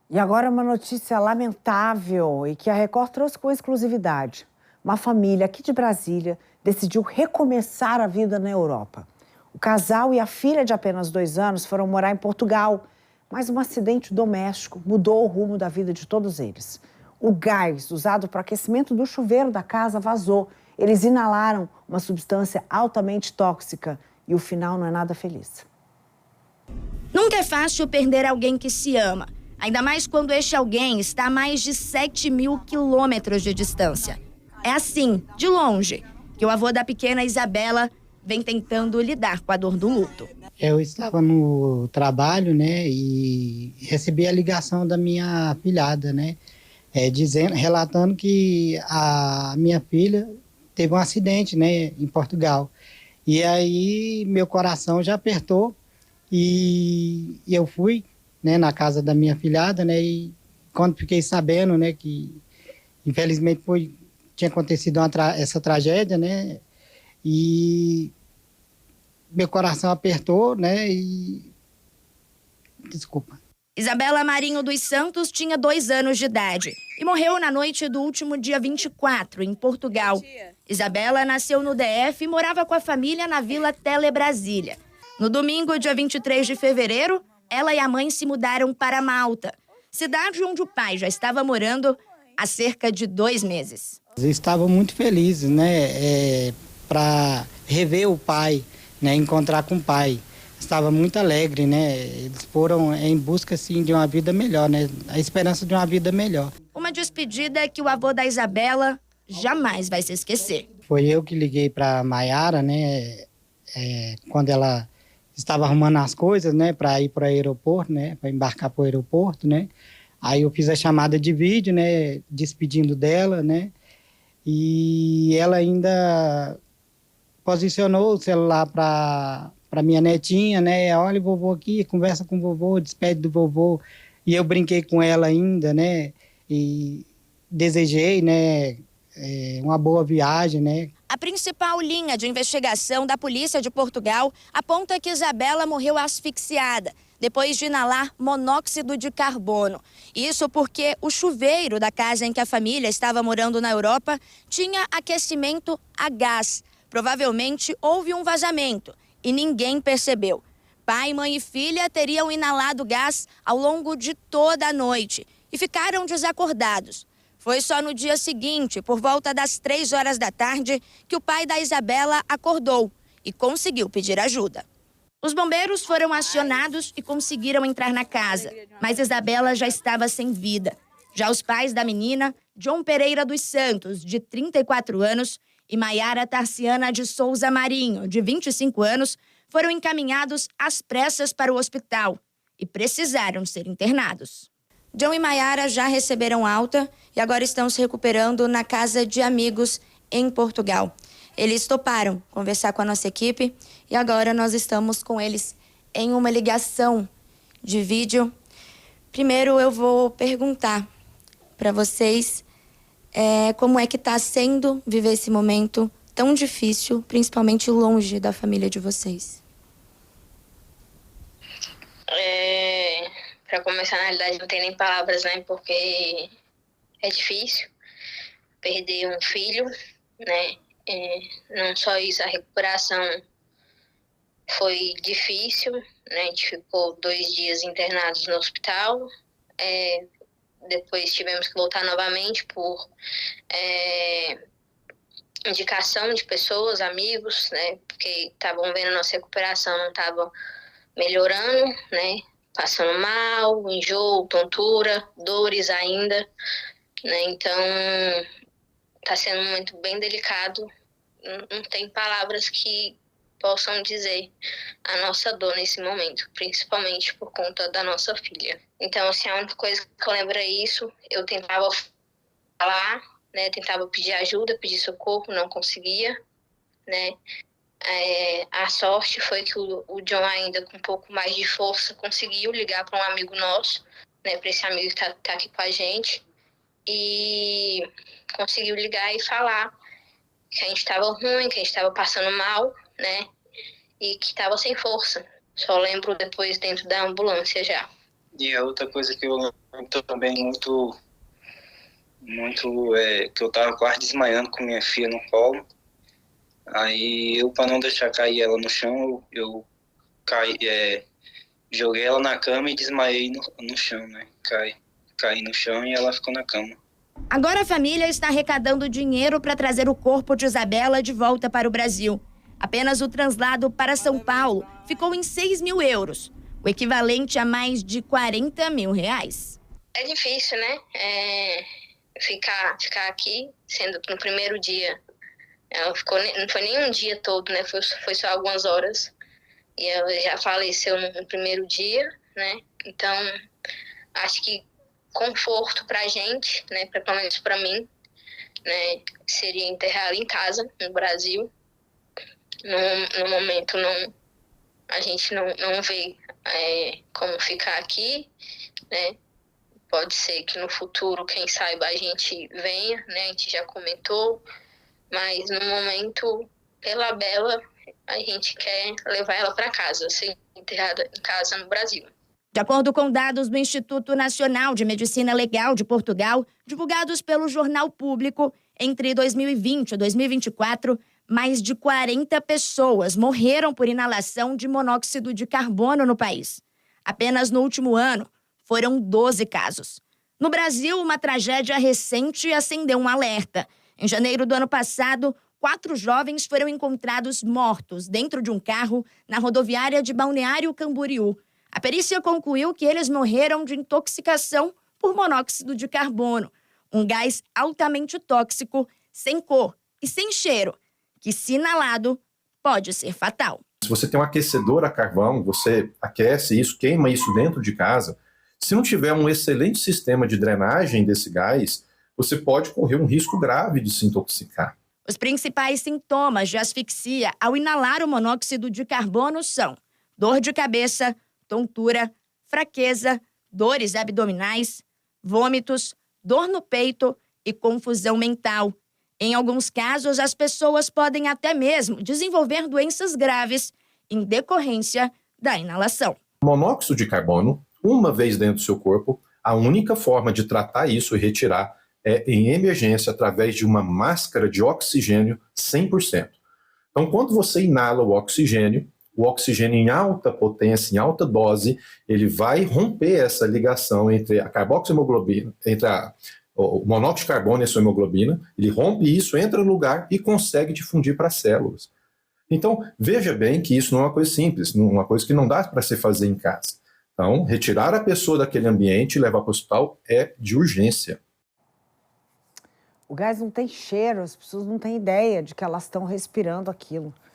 E agora uma notícia lamentável e que a Record trouxe com exclusividade. Uma família aqui de Brasília decidiu recomeçar a vida na Europa. O casal e a filha de apenas 2 anos foram morar em Portugal, mas um acidente doméstico mudou o rumo da vida de todos eles. O gás usado para o aquecimento do chuveiro da casa vazou. Eles inalaram uma substância altamente tóxica e o final não é nada feliz. Nunca é fácil perder alguém que se ama. Ainda mais quando este alguém está a mais de 7.000 quilômetros de distância. É assim, de longe, que o avô da pequena Isabela vem tentando lidar com a dor do luto. Eu estava no trabalho, né, e recebi a ligação da minha afilhada, né, relatando que a minha filha teve um acidente, né, em Portugal. E aí meu coração já apertou e eu fui, né, na casa da minha afilhada, né, e quando fiquei sabendo, né, que infelizmente tinha acontecido essa tragédia, né, e meu coração apertou, né, e desculpa. Isabela Marinho dos Santos tinha 2 anos de idade e morreu na noite do último dia 24, em Portugal. Isabela nasceu no DF e morava com a família na Vila Tele Brasília. No domingo, dia 23 de fevereiro, ela e a mãe se mudaram para Malta, cidade onde o pai já estava morando há cerca de 2 meses. Estavam muito felizes, né, para rever o pai, né, encontrar com o pai. Estava muito alegre, né? Eles foram em busca, assim, de uma vida melhor, né? A esperança de uma vida melhor. Uma despedida que o avô da Isabela jamais vai se esquecer. Foi eu que liguei para Maiara, né? Quando ela estava arrumando as coisas, né? Para ir para o aeroporto, né? Para embarcar para o aeroporto, né? Aí eu fiz a chamada de vídeo, né? Despedindo dela, né? E ela ainda posicionou o celular para minha netinha, né? Olha o vovô aqui, conversa com o vovô, despede do vovô. E eu brinquei com ela ainda, né? E desejei, né, uma boa viagem, né? A principal linha de investigação da Polícia de Portugal aponta que Isabela morreu asfixiada depois de inalar monóxido de carbono. Isso porque o chuveiro da casa em que a família estava morando na Europa tinha aquecimento a gás. Provavelmente houve um vazamento e ninguém percebeu. Pai, mãe e filha teriam inalado gás ao longo de toda a noite e ficaram desacordados. Foi só no dia seguinte, por volta das 3 horas da tarde, que o pai da Isabela acordou e conseguiu pedir ajuda. Os bombeiros foram acionados e conseguiram entrar na casa, mas Isabela já estava sem vida. Já os pais da menina, John Pereira dos Santos, de 34 anos, e Maiara Tarciana de Souza Marinho, de 25 anos, foram encaminhados às pressas para o hospital e precisaram ser internados. John e Maiara já receberam alta e agora estão se recuperando na casa de amigos em Portugal. Eles toparam conversar com a nossa equipe e agora nós estamos com eles em uma ligação de vídeo. Primeiro eu vou perguntar para vocês como é que está sendo viver esse momento tão difícil, principalmente longe da família de vocês. Para começar, na realidade, não tem nem palavras, né? Porque é difícil perder um filho, né? Não só isso, a recuperação foi difícil, né? A gente ficou 2 dias internados no hospital. Depois tivemos que voltar novamente por indicação de pessoas, amigos, né? Porque estavam vendo a nossa recuperação, não estava melhorando, né? Passando mal, enjoo, tontura, dores ainda, né? Então, está sendo um momento bem delicado. Não tem palavras que possam dizer a nossa dor nesse momento, principalmente por conta da nossa filha. Então, assim, a única coisa que eu lembro é isso. Eu tentava falar, né? Tentava pedir ajuda, pedir socorro, não conseguia, né? A sorte foi que o John, ainda com um pouco mais de força, conseguiu ligar para um amigo nosso, né, para esse amigo que tá aqui com a gente, e conseguiu ligar e falar que a gente estava ruim, que a gente estava passando mal, né, e que estava sem força. Só lembro depois dentro da ambulância já. E a outra coisa que eu lembro também muito é que eu tava quase desmaiando com minha filha no colo. Aí eu, para não deixar cair ela no chão, eu joguei ela na cama e desmaiei no chão, né? Caí no chão e ela ficou na cama. Agora a família está arrecadando dinheiro para trazer o corpo de Isabela de volta para o Brasil. Apenas o translado para São Paulo ficou em 6 mil euros, o equivalente a mais de 40 mil reais. É difícil, né? Ficar aqui, sendo que no primeiro dia ela ficou, não foi nem um dia todo, né? Foi só algumas horas. E ela já faleceu no primeiro dia, né? Então, acho que conforto pra gente, né? Pelo menos pra mim, né? Seria enterrar ela em casa, no Brasil. No momento, a gente não vê como ficar aqui, né? Pode ser que no futuro, quem saiba, a gente venha, né? A gente já comentou. Mas no momento, pela Bela, a gente quer levar ela para casa, ser enterrada em casa no Brasil. De acordo com dados do Instituto Nacional de Medicina Legal de Portugal, divulgados pelo Jornal Público, entre 2020 e 2024, mais de 40 pessoas morreram por inalação de monóxido de carbono no país. Apenas no último ano, foram 12 casos. No Brasil, uma tragédia recente acendeu um alerta. Em janeiro do ano passado, 4 jovens foram encontrados mortos dentro de um carro na rodoviária de Balneário Camboriú. A perícia concluiu que eles morreram de intoxicação por monóxido de carbono, um gás altamente tóxico, sem cor e sem cheiro, que, se inalado, pode ser fatal. Se você tem um aquecedor a carvão, você aquece isso, queima isso dentro de casa. Se não tiver um excelente sistema de drenagem desse gás, você pode correr um risco grave de se intoxicar. Os principais sintomas de asfixia ao inalar o monóxido de carbono são dor de cabeça, tontura, fraqueza, dores abdominais, vômitos, dor no peito e confusão mental. Em alguns casos, as pessoas podem até mesmo desenvolver doenças graves em decorrência da inalação. O monóxido de carbono, uma vez dentro do seu corpo, a única forma de tratar isso e retirar é em emergência através de uma máscara de oxigênio 100%. Então, quando você inala o oxigênio em alta potência, em alta dose, ele vai romper essa ligação entre a carboxiemoglobina, entre o monóxido de carbono e a sua hemoglobina, ele rompe isso, entra no lugar e consegue difundir para as células. Então, veja bem que isso não é uma coisa simples, uma coisa que não dá para se fazer em casa. Então, retirar a pessoa daquele ambiente e levar para o hospital é de urgência. O gás não tem cheiro, as pessoas não têm ideia de que elas estão respirando aquilo.